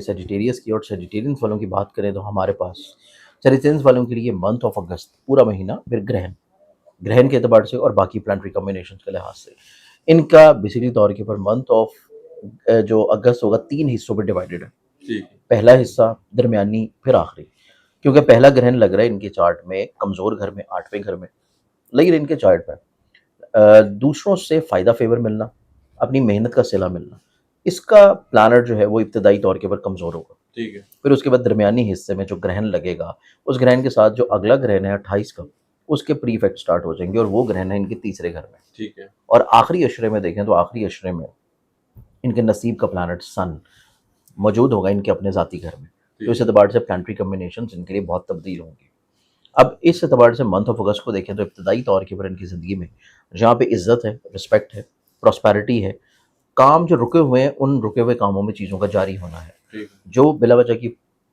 Sagittarius की और Sagittarians वालों की बात करें तो हमारे पास सेजिटेरियंस वालों के लिए मंथ ऑफ अगस्त पूरा महीना फिर ग्रहण के एतबार से और बाकी प्लानिटरी कॉम्बिनेशन के लिहाज से इनका बेसिकली तौर के ऊपर मंथ ऑफ जो अगस्त होगा 3 हिस्सों में डिवाइडेड है। ठीक है। पहला हिस्सा, दरमियानी, फिर आखिरी। क्योंकि पहला ग्रहण लग रहा है इनके चार्ट में कमज़ोर घर में, 8वें घर में, लेकिन इनके चार्ट में दूसरों से फ़ायदा फेवर मिलना, अपनी मेहनत का सिला मिलना, इसका प्लानट जो है वो इब्तदाई तौर के ऊपर कमज़ोर होगा। ठीक है। फिर उसके बाद दरमियानी हिस्से में जो ग्रहण लगेगा, उस ग्रहण के साथ जो अगला ग्रहण है 28 का, उसके प्री इफेक्ट स्टार्ट हो जाएंगे और वो ग्रहण है इनके तीसरे घर में। ठीक है। और आखिरी अशरे में देखें तो आखिरी अशरे में इनके नसीब का प्लानट सन मौजूद होगा इनके अपने ज़ाती घर में। तो इस एतबार से प्लानिटरी कम्बिनेशन इनके लिए बहुत तब्दील होंगी। अब इस एतबार से मंथ ऑफ अगस्त को देखें तो इब्तदाई तौर के ऊपर इनकी ज़िंदगी में जहाँ पे इज़्ज़त है, रिस्पेक्ट है, प्रॉस्पेरिटी है, काम जो रुके हुए हैं उन रुके हुए कामों में चीज़ों का जारी होना है। ठीक है। जो बिला वजह की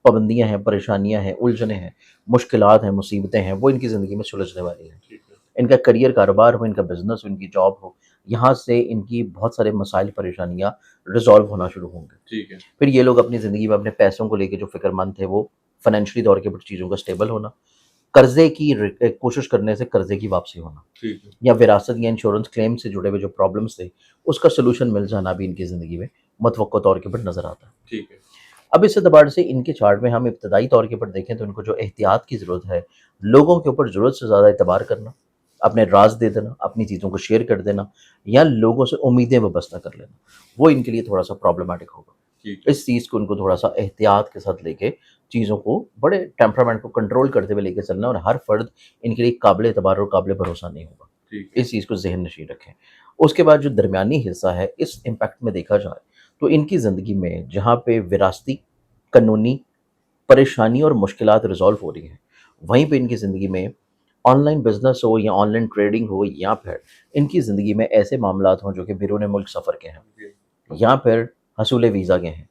पाबंदियाँ हैं, परेशानियाँ हैं, उलझनें हैं, मुश्किलात हैं, मुसीबतें हैं, वो इनकी ज़िंदगी में सुलझने वाली हैं। ठीक है। इनका करियर, कारोबार हो, इनका बिज़नेस हो, इनकी जॉब हो, यहाँ से इनकी बहुत सारे मसाइल, परेशानियाँ रिज़ॉल्व होना शुरू होंगे। ठीक है। फिर ये लोग अपनी ज़िंदगी में अपने पैसों को लेके जो फ़िक्रमंद थे, वो फ़ाइनेंशियली तौर के ऊपर चीज़ों का स्टेबल होना, कर्ज़े की कोशिश करने से कर्ज़े की वापसी होना, ठीक है। या विरासत या इंश्योरेंस क्लेम से जुड़े हुए जो प्रॉब्लम्स थे, उसका सॉल्यूशन मिल जाना भी इनकी ज़िंदगी में मुतवक्को तौर के ऊपर नज़र आता है। ठीक है। अब इस एतबार से इनके चार्ट में हम इब्तदाई तौर के ऊपर देखें तो इनको जो एहतियात की ज़रूरत है, लोगों के ऊपर ज़रूरत से ज़्यादा एतबार करना, अपने राज दे देना, अपनी चीज़ों को शेयर कर देना, या लोगों से उम्मीदें वाबस्ता कर लेना, वो इनके लिए थोड़ा सा प्रॉब्लमेटिक होगा। ठीक है। इस चीज़ को उनको थोड़ा सा एहतियात के साथ लेके चीज़ों को बड़े टेम्परामेंट को कंट्रोल करते हुए लेके चलना, और हर फ़र्द इनके लिए काबिल एतबार और काबिल भरोसा नहीं होगा। ठीक है। इस चीज़ को ज़हन नशीं रखें। उसके बाद जो दरमियानी हिस्सा है, इस इम्पैक्ट में देखा जाए तो इनकी ज़िंदगी में जहाँ पे विरासती, कानूनी परेशानी और मुश्किलात रिज़ॉल्व हो रही हैं, वहीं पे इनकी ज़िंदगी में ऑनलाइन बिज़नेस हो या ऑनलाइन ट्रेडिंग हो, या फिर इनकी ज़िंदगी में ऐसे मामलात हों जो कि बैरून मुल्क सफ़र के हैं, जी। या फिर हसूल वीज़ा के हैं,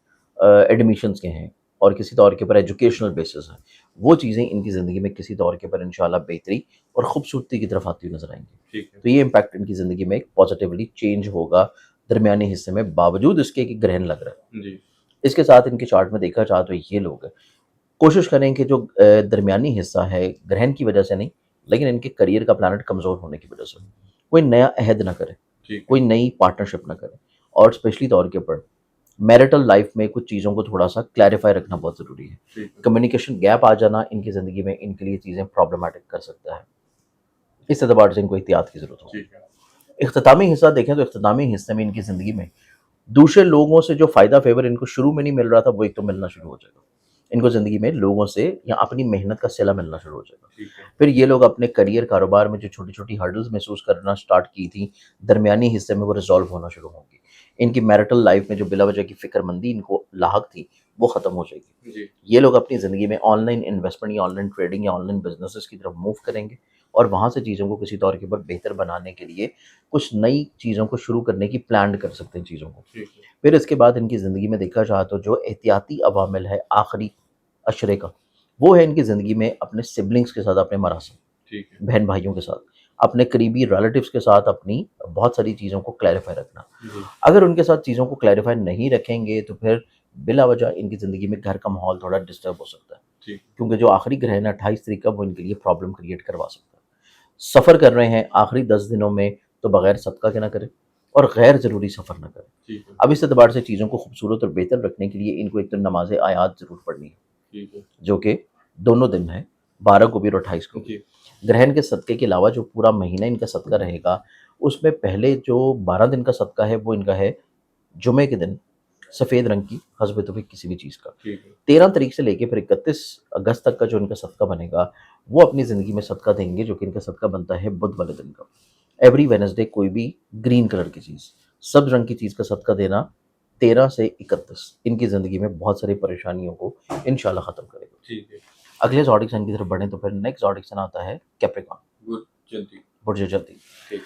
एडमिशन्स के हैं, और किसी तौर के ऊपर एजुकेशनल बेसिस हैं, वो चीज़ें इनकी ज़िंदगी में किसी तौर के ऊपर इंशाल्लाह बेहतरी और खूबसूरती की तरफ आती हुई नज़र आएंगी। ठीक है। तो ये इम्पैक्ट इनकी ज़िंदगी में एक पॉजिटिवली चेंज होगा दरमियानी हिस्से में, बावजूद इसके कि ग्रहण लग रहा है। जी। इसके साथ इनके चार्ट में देखा जाए तो ये लोग कोशिश करें कि जो दरमियानी हिस्सा है, ग्रहण की वजह से नहीं, लेकिन इनके करियर का प्लानट कमज़ोर होने की वजह से, कोई नया अहद ना करें, ठीक है। कोई नई पार्टनरशिप ना करें, और स्पेशली तौर के ऊपर मैरिटल लाइफ में कुछ चीज़ों को थोड़ा सा क्लैरिफाई रखना बहुत ज़रूरी है। ठीक है। कम्युनिकेशन गैप आ जाना इनकी ज़िंदगी में इनके लिए चीज़ें प्रॉब्लमेटिक कर सकता है। इस एतबार से इनको एहतियात की ज़रूरत होगी। ठीक है। इख्तितामी हिस्सा देखें तो इख्तितामी हिस्से में इनकी ज़िंदगी में दूसरे लोगों से जो फ़ायदा फेवर इनको शुरू में नहीं मिल रहा था, वो एक तो मिलना शुरू हो जाएगा। इनको ज़िंदगी में लोगों से या अपनी मेहनत का सिला मिलना शुरू हो जाएगा। ठीक है। फिर ये लोग अपने करियर, कारोबार में जो छोटी-छोटी हर्डल्स महसूस करना स्टार्ट की थी, दरमियानी हिस्से में वो रिज़ॉल्व होना शुरू होंगी। इनकी मैरिटल लाइफ़ में जो बिला वजह की फ़िक्रमंदी इनको लाहक थी, वो ख़त्म हो जाएगी। जी। ये लोग अपनी ज़िंदगी में ऑनलाइन इन्वेस्टमेंट या ऑनलाइन ट्रेडिंग या ऑनलाइन बिज़नेसेस की तरफ मूव करेंगे, और वहाँ से चीज़ों को किसी तौर के ऊपर बेहतर बनाने के लिए कुछ नई चीज़ों को शुरू करने की प्लान कर सकते हैं चीज़ों को। ठीक है। फिर इसके बाद इनकी ज़िंदगी में देखा जाए तो जो एहतियाती अवामिल है आखिरी अशरे का, वो है इनकी ज़िंदगी में अपने सिबलिंग्स के साथ, अपने मरासिम, ठीक है। बहन भाइयों के साथ, अपने करीबी रिलेटिव्स के साथ अपनी बहुत सारी चीज़ों को क्लैरिफाई रखना। जी। अगर उनके साथ चीज़ों को क्लैरिफाई नहीं रखेंगे तो फिर बिला वजह इनकी ज़िंदगी में घर का माहौल थोड़ा डिस्टर्ब हो सकता है, ठीक। क्योंकि जो आखिरी ग्रहण है 28 तारीख का, वो इनके लिए प्रॉब्लम क्रिएट करवा सकता है। सफ़र कर रहे हैं आखिरी 10 दिनों में तो बगैर सदका के ना करें, और गैर ज़रूरी सफ़र ना करें। ठीक है। अब इस एतबार से चीज़ों को खूबसूरत और बेहतर रखने के लिए इनको एक तो नमाज़ आयात ज़रूर पढ़नी है, ठीक है। जो कि दोनों दिन है, 12 को भी और 28 को भी। जी। ग्रहण के सदक़े के अलावा जो पूरा महीना इनका सदका रहेगा, उसमें पहले जो 12 दिन का सदका है वो इनका है जुमे के दिन सफ़ेद रंग की हस्ब तौफ़ीक़ किसी भी चीज़ का। ठीक है। 13 तारीख से लेके फिर 31 अगस्त तक का जो इनका सदका बनेगा, वो अपनी ज़िंदगी में सदका देंगे, जो कि इनका सदका बनता है बुध वाले दिन का। एवरी वेडनेसडे कोई भी ग्रीन कलर की चीज़, सब्ज़ रंग की चीज़ का सदका देना 13 से 31 इनकी ज़िंदगी में बहुत सारी परेशानियों को इंशाल्लाह ख़त्म करेगा। ठीक है। अगले ज़ोडिएक साइन की तरफ बढ़ें तो फिर नेक्स्ट ज़ोडिएक साइन आता है कैप्रिकॉर्न, बुर्ज जल्दी। ठीक।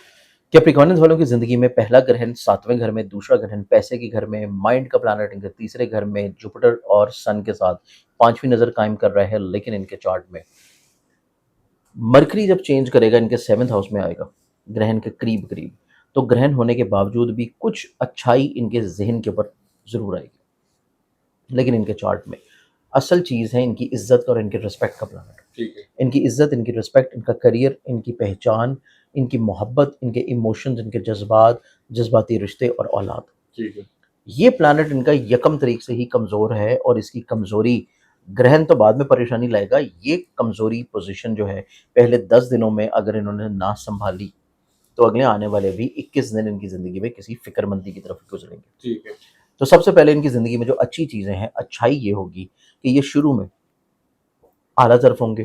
कैप्रिकॉर्नियंस वालों की ज़िंदगी में पहला ग्रहण 7वें घर में, दूसरा ग्रहण पैसे के घर में, माइंड का प्लैनेट इनके तीसरे घर में जुपिटर और सन के साथ 5वीं नज़र कायम कर रहा है। लेकिन इनके चार्ट में मरकरी जब चेंज करेगा, इनके 7th हाउस में आएगा ग्रहण के करीब, तो ग्रहण होने के बावजूद भी कुछ अच्छाई इनके ज़हन के ऊपर ज़रूर आएगी। لیکن ان کے چارٹ میں اصل چیز ہے ان کی عزت کا اور ان کے رسپیکٹ کا پلانٹ. ٹھیک ہے. ان کی عزت، ان کی رسپیکٹ، ان کا کریئر، ان کی پہچان، ان کی محبت، ان کے ایموشنز، ان کے جذبات، جذباتی رشتے اور اولاد. ٹھیک ہے. یہ پلانٹ ان کا یکم طریق سے ہی کمزور ہے، اور اس کی کمزوری گرہن تو بعد میں پریشانی لائے گا. یہ کمزوری پوزیشن جو ہے پہلے 10 دنوں میں اگر انہوں نے نہ سنبھالی تو اگلے آنے والے بھی 21 دن ان کی زندگی میں کسی فکر مندی کی طرف گزریں گے. ٹھیک ہے. تو سب سے پہلے ان کی زندگی میں جو اچھی چیزیں ہیں، اچھائی یہ ہوگی کہ یہ شروع میں اعلیٰ ظرف ہوں گے،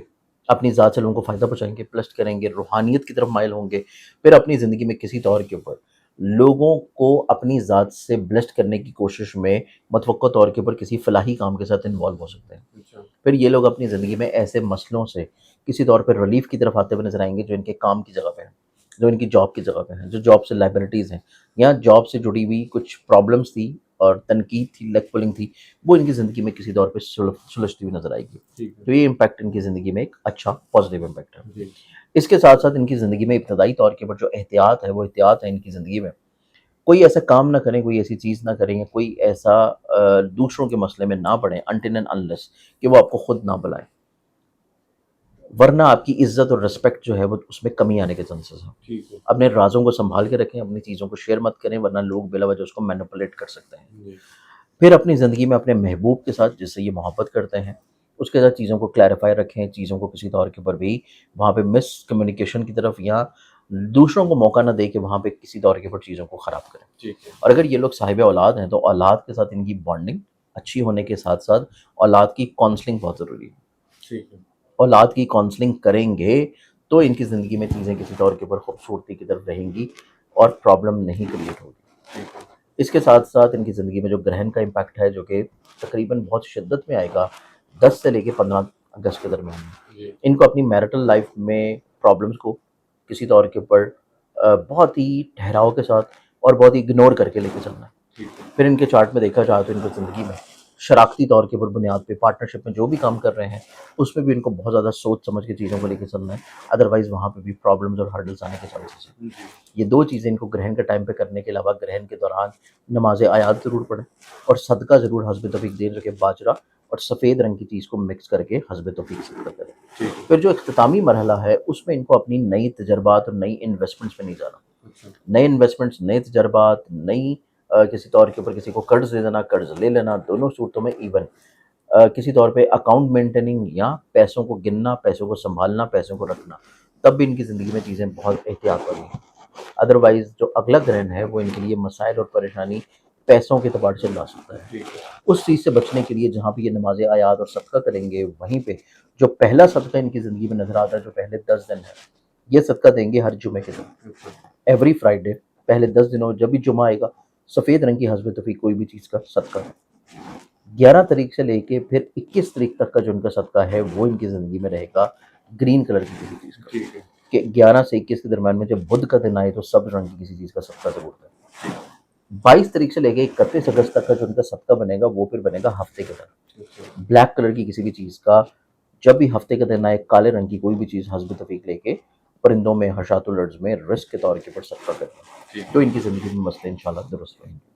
اپنی ذات سے لوگوں کو فائدہ پہنچائیں گے، پلسٹ کریں گے، روحانیت کی طرف مائل ہوں گے. پھر اپنی زندگی میں کسی طور کے اوپر لوگوں کو اپنی ذات سے بلسٹ کرنے کی کوشش میں متوقع طور کے اوپر کسی فلاحی کام کے ساتھ انوالو ہو سکتے ہیں. اچھا. پھر یہ لوگ اپنی زندگی میں ایسے مسئلوں سے کسی طور پہ ریلیف کی طرف آتے ہوئے نظر آئیں گے جو ان کے کام کی جگہ پہ ہیں، جو ان کی جاب کی جگہ پہ ہیں، جو جاب سے لائبلٹیز ہیں یا جاب سے جڑی ہوئی کچھ پرابلمس تھی اور تنقید تھی، لیگ پولنگ تھی، وہ ان کی زندگی میں کسی طور پہ سلجھتی ہوئی نظر آئے گی. ٹھیک ہے. تو یہ امپیکٹ ان کی زندگی میں ایک اچھا پازیٹیو امپیکٹ ہے. جی. اس کے ساتھ ساتھ ان کی زندگی میں ابتدائی طور کے اوپر جو احتیاط ہے، وہ احتیاط ہے ان کی زندگی میں کوئی ایسا کام نہ کریں، کوئی ایسی چیز نہ کریں، کوئی ایسا دوسروں کے مسئلے میں نہ پڑیں until and unless کہ وہ آپ کو خود نہ بلائیں، ورنہ آپ کی عزت اور رسپیکٹ جو ہے وہ اس میں کمی آنے کے چانسز ہیں. ٹھیک ہے. اپنے رازوں کو سنبھال کے رکھیں، اپنی چیزوں کو شیئر مت کریں، ورنہ لوگ بلا وجہ اس کو مینپولیٹ کر سکتے ہیں. جی. پھر اپنی زندگی میں اپنے محبوب کے ساتھ جس سے یہ محبت کرتے ہیں اس کے ساتھ چیزوں کو کلیریفائی رکھیں، چیزوں کو کسی طور کے اوپر بھی وہاں پہ مس کمیونیکیشن کی طرف یا دوسروں کو موقع نہ دے کے وہاں پہ کسی طور کے اوپر چیزوں کو خراب کریں. ٹھیک ہے. اور اگر یہ لوگ صاحب اولاد ہیں تو اولاد کے ساتھ ان کی بانڈنگ اچھی ہونے کے ساتھ ساتھ اولاد کی کاؤنسلنگ بہت ضروری ہے. ٹھیک ہے. اولاد کی کاؤنسلنگ کریں گے تو ان کی زندگی میں چیزیں کسی طور کے اوپر خوبصورتی کی طرف رہیں گی اور پرابلم نہیں کریٹ ہوگی. ٹھیک ہے. اس کے ساتھ ساتھ ان کی زندگی میں جو گرہن کا امپیکٹ ہے جو کہ تقریباً بہت شدت میں آئے گا 10 سے لے کے 15 اگست کے درمیان میں، جی. ان کو اپنی میرٹل لائف میں پرابلمس کو کسی طور کے اوپر بہت ہی ٹھہراؤ کے ساتھ اور بہت ہی اگنور کر کے لے کے چلنا ہے. ٹھیک ہے. پھر ان کے چارٹ میں دیکھا جائے تو ان کو زندگی میں شراکتی طور کے اوپر بنیاد پہ پارٹنرشپ میں جو بھی کام کر رہے ہیں اس میں بھی ان کو بہت زیادہ سوچ سمجھ کے چیزوں کو لے کے چلنا ہے، ادروائز وہاں پہ بھی پرابلمز اور ہرڈلس آنے کے چانسز ہیں. جی. یہ دو چیزیں ان کو گرہن کے ٹائم پہ کرنے کے علاوہ گرہن کے دوران نماز آیات ضرور پڑھیں اور صدقہ ضرور حسب توفیق دیں، جو کہ باجرہ اور سفید رنگ کی چیز کو مکس کر کے حسب توفیق صدقہ کریں. ٹھیک ہے. پھر جو اختتامی مرحلہ ہے اس میں ان کو اپنی نئی تجربات اور نئی انویسٹمنٹس پہ نہیں جانا. اچھا. نئے انویسٹمنٹس، نئے تجربات، نئی کسی طور کے اوپر کسی کو قرض دے دینا، قرض لے لینا، دونوں صورتوں میں ایون کسی طور پہ اکاؤنٹ مینٹیننگ یا پیسوں کو گننا، پیسوں کو سنبھالنا، پیسوں کو رکھنا، تب بھی ان کی زندگی میں چیزیں بہت احتیاط والی ہیں. ادروائز جو اگلا گرہن ہے وہ ان کے لیے مسائل اور پریشانی پیسوں کے اعتبار سے لا سکتا ہے. ٹھیک ہے. اس چیز سے بچنے کے لیے جہاں پہ یہ نماز آیات اور صدقہ کریں گے وہیں پہ جو پہلا صدقہ ان کی زندگی میں نظر آتا ہے جو پہلے 10 دن ہے، یہ صدقہ دیں گے ہر جمعے کے دن، اچھا. Every Friday. پہلے 10 دنوں جب بھی جمعہ آئے گا سفید رنگ کی حسب توفیق کوئی بھی چیز کا صدقہ ہے. 11 تاریخ سے لے کے پھر 21 تاریخ تک کا جو ان کا صدقہ ہے وہ ان کی زندگی میں رہے گا گرین کلر کی کسی چیز کا. ٹھیک ہے. کہ 11 سے 21 کے درمیان میں جب بدھ کا دن آئے تو سبز رنگ کی کسی چیز کا صدقہ ضرور کریں. 22 تاریخ سے لے کے 31 اگست تک کا جو ان کا صدقہ بنے گا وہ پھر بنے گا ہفتے کے دن. اچھا. بلیک کلر کی کسی بھی چیز کا جب بھی ہفتے کا دن آئے کالے رنگ کی کوئی بھی چیز حسب توفیق لے کے پرندوں میں، حشرات الارض میں رزق کے طور کے اوپر صدقہ کرنا. ٹھیک ہے. تو ان کی زندگی میں مسئلے انشاءاللہ درست رہیں گے.